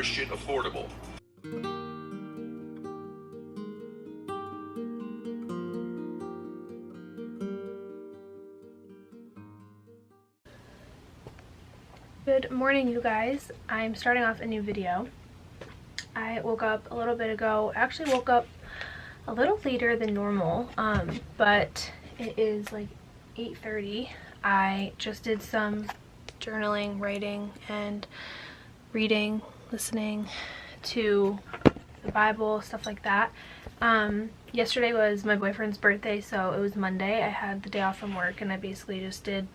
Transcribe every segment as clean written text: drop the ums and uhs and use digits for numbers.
Christian affordable. Good morning, you guys. I'm starting off a new video. I woke up a little bit ago. I actually woke up a little later than normal, but it is like 8:30. I just did some journaling, writing, and reading, listening to the Bible, stuff like that. Yesterday was my boyfriend's birthday, so it was Monday. I had the day off from work, and I basically just did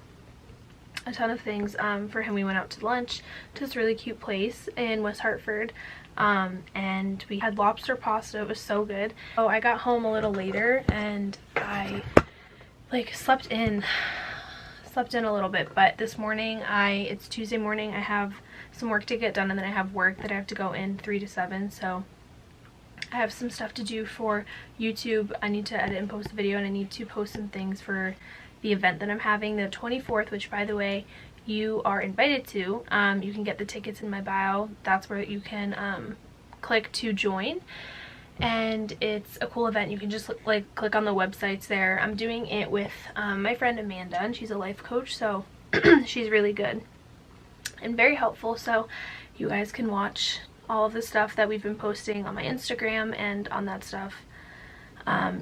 a ton of things for him. We went out to lunch to this really cute place in West Hartford, and we had lobster pasta. It was so good. Oh, I got home a little later and I like slept in a little bit, but this morning it's Tuesday morning. I have some work to get done, and then I have work that I have to go in 3 to 7, so I have some stuff to do for YouTube. I need to edit and post a video, and I need to post some things for the event that I'm having the 24th, which, by the way, you are invited to. You can get the tickets in my bio. That's where you can click to join, and it's a cool event. You can just like click on the websites there. I'm doing it with my friend Amanda, and she's a life coach, so she's really good and very helpful. So you guys can watch all of the stuff that we've been posting on my Instagram and on that stuff.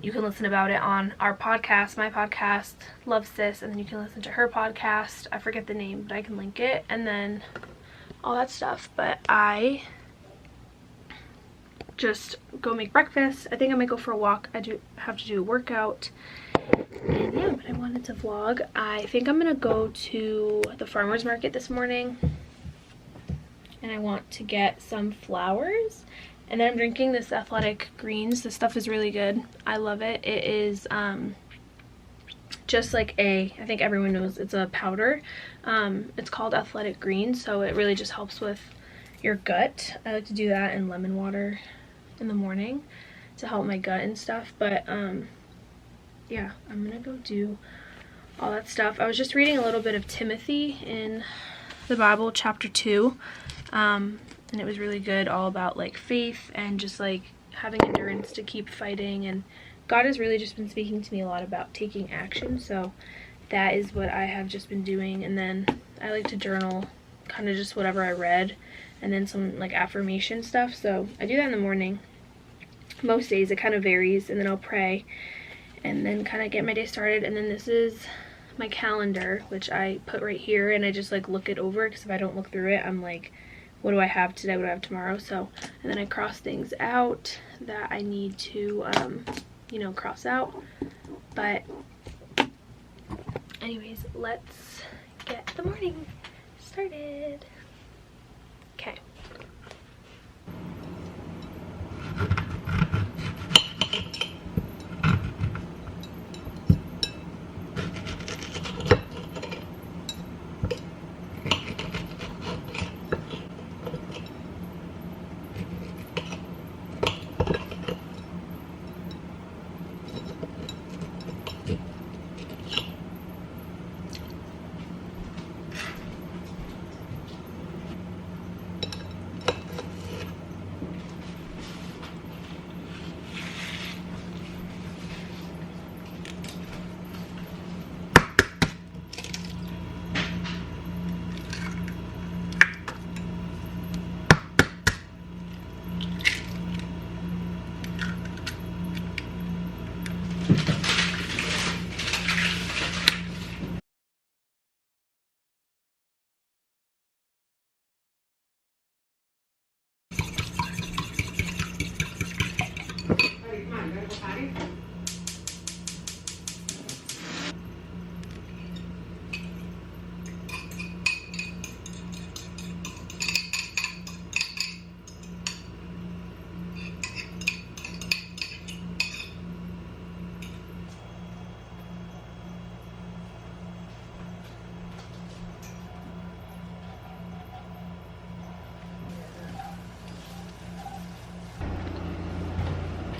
You can listen about it on our podcast, my podcast, Love Sis, and then you can listen to her podcast. I forget the name, but I can link it, and then all that stuff. But I just go make breakfast. I think I might go for a walk. I do have to do a workout. And yeah, but I wanted to vlog. I think I'm gonna go to the farmer's market this morning, and I want to get some flowers. And then I'm drinking this Athletic Greens. This stuff is really good. I love it. It is just like I think everyone knows it's a powder. It's called Athletic Greens, so it really just helps with your gut. I like to do that in lemon water in the morning to help my gut and stuff. But yeah, I'm gonna go do all that stuff. I was just reading a little bit of Timothy in the Bible, chapter 2. And it was really good, all about like faith and just like having endurance to keep fighting. And God has really just been speaking to me a lot about taking action, so that is what I have just been doing. And then I like to journal kind of just whatever I read, and then some like affirmation stuff, so I do that in the morning most days. It kind of varies, and then I'll pray and then kind of get my day started. And then this is my calendar, which I put right here, and I just like look it over, because if I don't look through it, I'm like, what do I have today, what do I have tomorrow? So, and then I cross things out that I need to you know, cross out. But anyways, let's get the morning started. Okay.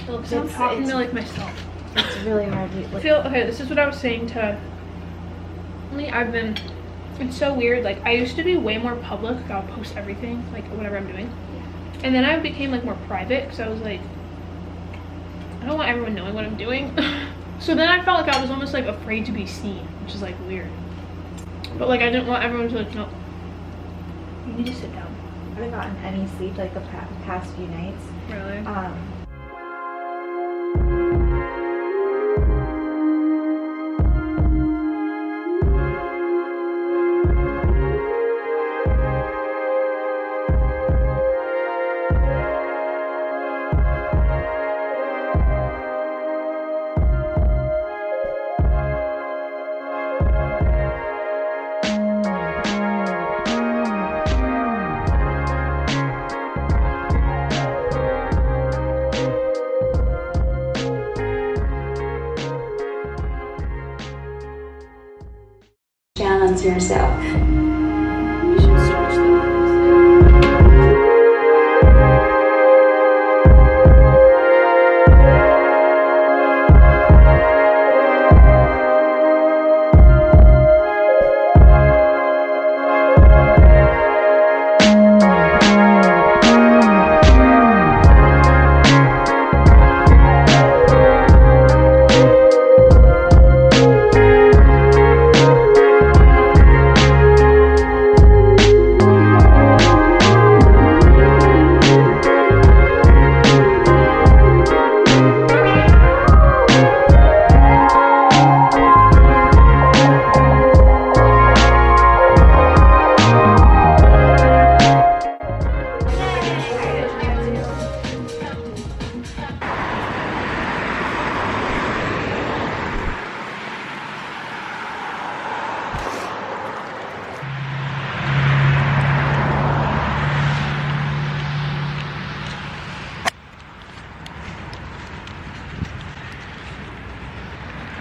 Phillips, I'm talking to like myself. It's really hard to like, Okay, this is what I was saying to it's so weird. Like, I used to be way more public. Like, I'll post everything, like whatever I'm doing. And then I became like more private because I was like, I don't want everyone knowing what I'm doing. So then I felt like I was almost like afraid to be seen, which is like weird. But like I didn't want everyone to like know. You need to sit down. I haven't gotten any sleep like the past few nights. Really? Challenge yourself. You should stretch them.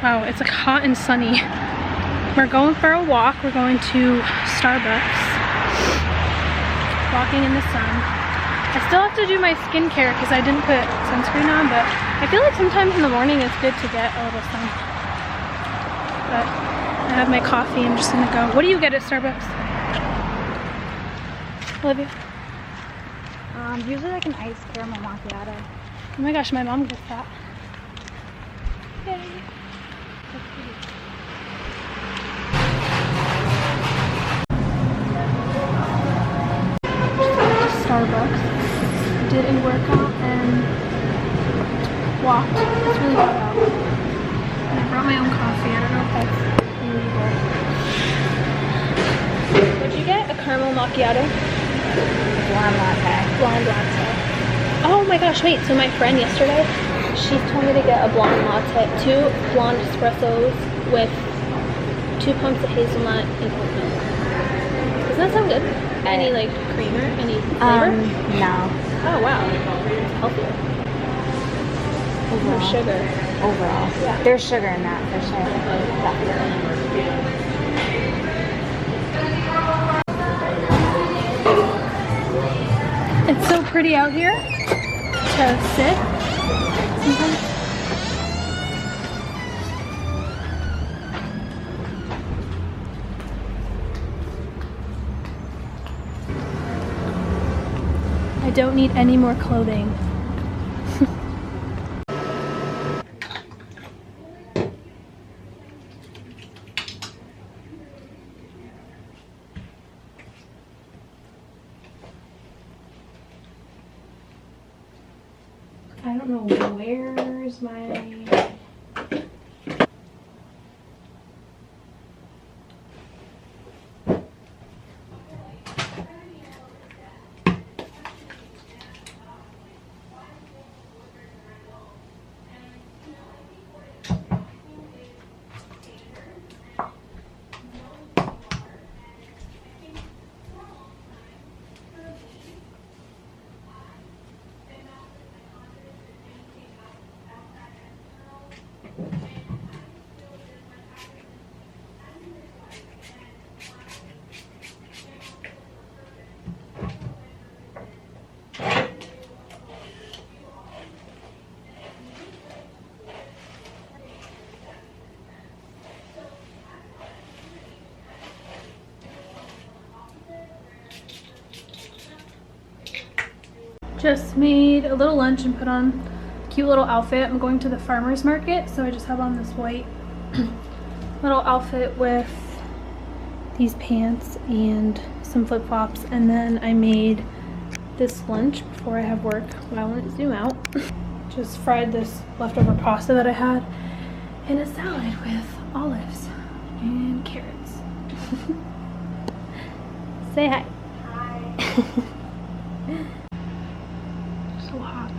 Wow, it's like hot and sunny. We're going for a walk. We're going to Starbucks. Walking in the sun. I still have to do my skincare because I didn't put sunscreen on, but I feel like sometimes in the morning it's good to get a little sun. But I have my coffee. I'm just gonna go. What do you get at Starbucks? Olivia? Usually like an iced caramel macchiato. Oh my gosh, my mom gets that. Yay. Starbucks. Did a workout and walked. It's really hot out. And I brought my own coffee. I don't know if that's illegal. What'd you get? A caramel macchiato? Blonde latte. Blonde latte. Oh my gosh, wait. So my friend yesterday, she told me to get a blonde latte, 2 blonde espressos with 2 pumps of hazelnut and oat milk. Doesn't that sound good? Any like creamer? Any flavor? No. Oh wow. Healthier. Overall. No sugar. Overall. Yeah. There's sugar in that for sure. Definitely. It's so pretty out here to sit. Sometimes. I don't need any more clothing. I don't know where's my... Just made a little lunch and put on a cute little outfit. I'm going to the farmer's market, so I just have on this white little outfit with these pants and some flip-flops, and then I made this lunch before I have work. Well, I want to zoom out. Just fried this leftover pasta that I had in a salad with olives and carrots. Say hi. Hi. So hot.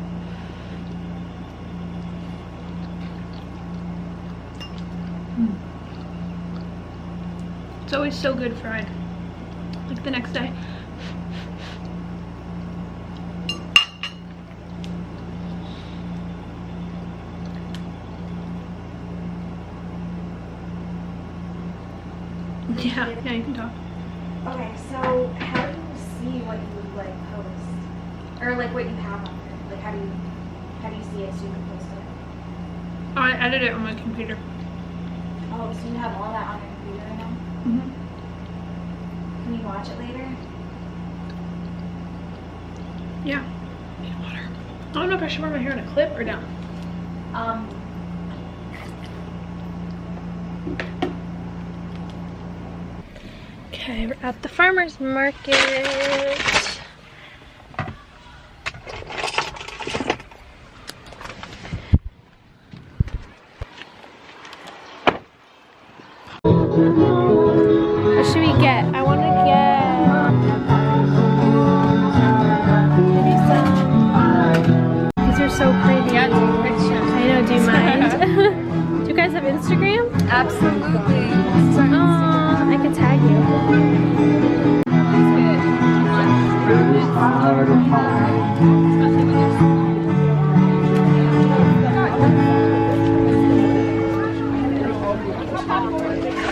It's always so good fried. Like the next day. Yeah, you can talk. Okay, so how do you see what you like post, or like what you have on there? Like how do you see it so you can post it? Oh, I edit it on my computer. Oh, so you have all that on your computer right now? Mm-hmm. Can you watch it later? Yeah. Need water. I don't know if I should wear my hair in a clip or down. Okay, we're at the farmer's market. What should we get? I want to get maybe some. These are so pretty. Yeah, take a picture. I know, do you mind? Do you guys have Instagram? Absolutely. Oh, I could tag you.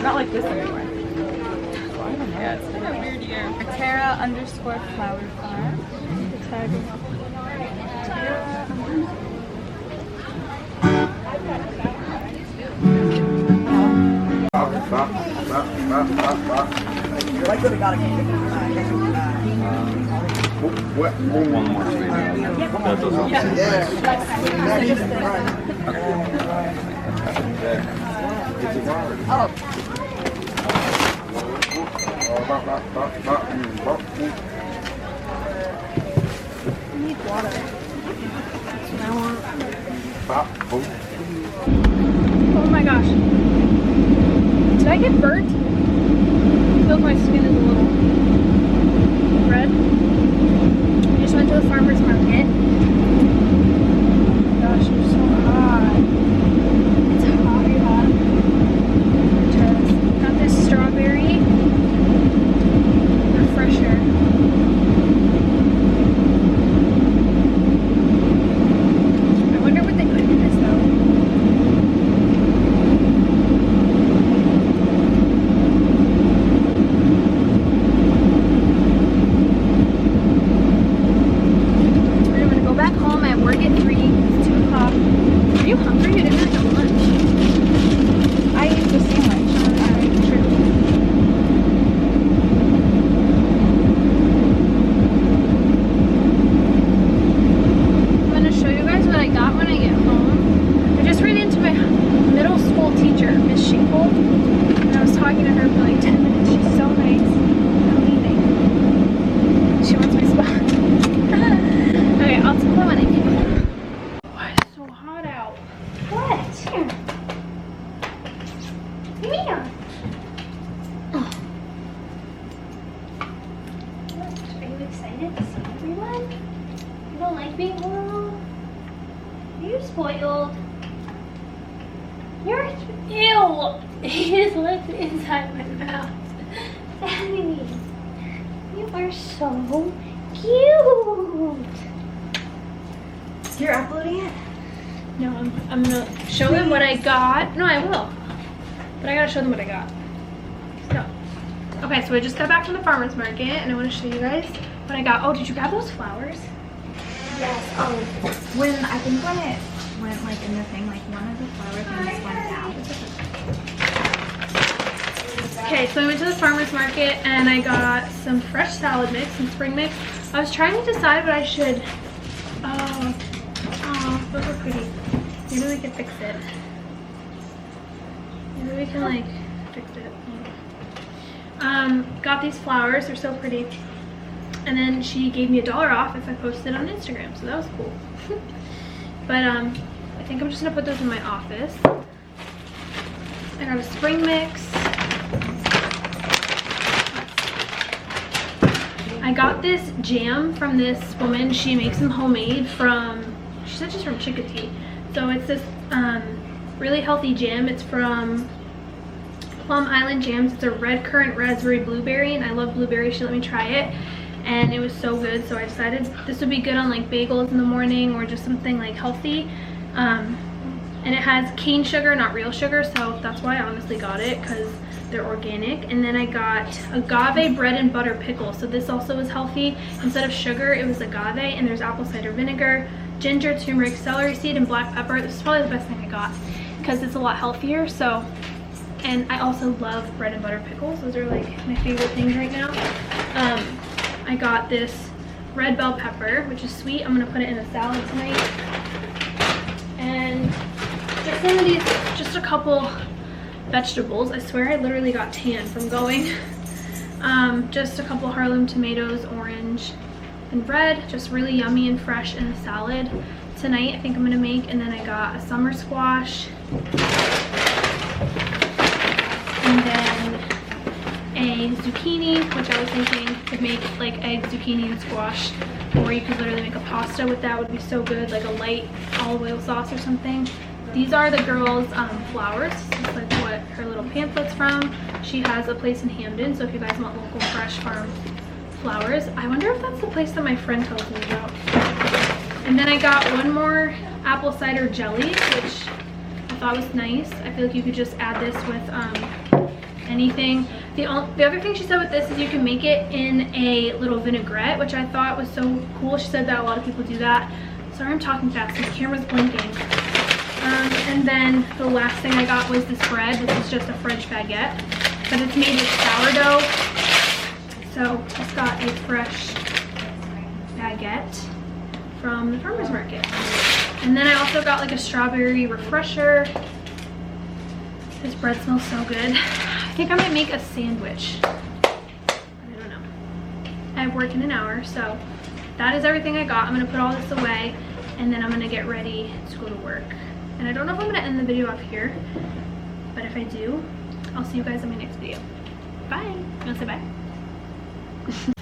Not like this anymore. Yeah, it's been a weird year. Tara_flower farm. Tag you. One more sweet. That doesn't I need water. That's what I want. Oh my gosh. Did I get burnt? I feel like my skin is a little red. I just went to the farmer's market. Oh my gosh, it's so hot. It's hot, are you hot? Just got this strawberry refresher. I wonder what they put in this though. I'm gonna go back home. I have work at 3. It's 2 o'clock. Are you hungry? You didn't have lunch. I ate the sandwich. Alright, true. I'm gonna show you guys what I got when I get home. I just ran into my middle school teacher, Miss Shingle, and I was talking to her for like 10 minutes. She's so nice. I'm leaving. She wants my spot. Okay, I'll tell her when I get home. Why is it so hot out? What? Here. Come here. Oh. What? Are you excited to see everyone? You don't like being alone? Are you spoiled? You're ew. He just licked inside my mouth. Daddy, you are so cute. You're uploading it? No, I'm gonna show them what I got. No, I will. But I gotta show them what I got. So, okay, so I just got back from the farmer's market and I want to show you guys what I got. Oh, did you grab those flowers? Yes. Oh, when I think when it went like in the thing, like one of the flower things went down. Okay, so I went to the farmer's market and I got some fresh salad mix, some spring mix. I was trying to decide what I should Oh, those are pretty. Maybe we can fix it. Maybe we can like fix it. Got these flowers, they're so pretty. And then she gave me $1 off if I posted on Instagram, so that was cool. But I think I'm just gonna put those in my office. I got a spring mix. I got this jam from this woman. She makes them homemade from, she said she's from Chickadee. So it's this really healthy jam. It's from Plum Island Jams. It's a red currant raspberry blueberry, and I love blueberry. She let me try it and it was so good, so I decided this would be good on like bagels in the morning or just something like healthy. And it has cane sugar, not real sugar, so that's why I honestly got it, because they're organic. And then I got agave bread and butter pickles, so this also is healthy. Instead of sugar, it was agave, and there's apple cider vinegar, ginger, turmeric, celery seed, and black pepper. This is probably the best thing I got because it's a lot healthier. So, and I also love bread and butter pickles. Those are like my favorite things right now. I got this red bell pepper, which is sweet. I'm gonna put it in a salad tonight. And just some of these, just a couple vegetables. I swear I literally got tan from going. Just a couple Harlem tomatoes, orange and red, just really yummy and fresh in a salad tonight I think I'm gonna make. And then I got a summer squash, and then a zucchini, which I was thinking could make like egg, zucchini, and squash, or you could literally make a pasta with that. Would be so good, like a light olive oil sauce or something. These are the girls' flowers. This is like what her little pamphlet's from. She has a place in Hamden, so if you guys want local fresh farm flowers. I wonder if that's the place that my friend tells me about. And then I got one more apple cider jelly, which I thought was nice. I feel like you could just add this with anything. The other thing she said with this is you can make it in a little vinaigrette, which I thought was so cool. She said that a lot of people do that. Sorry, I'm talking fast. The camera's blinking. And then the last thing I got was this bread. This is just a French baguette, but it's made with sourdough. So just got a fresh baguette from the farmer's market. And then I also got like a strawberry refresher. This bread smells so good. I think I might make a sandwich. I don't know. I have work in an hour, so that is everything I got. I'm gonna put all this away, and then I'm gonna get ready to go to work. And I don't know if I'm gonna end the video up here, but if I do, I'll see you guys in my next video. Bye. You wanna say bye?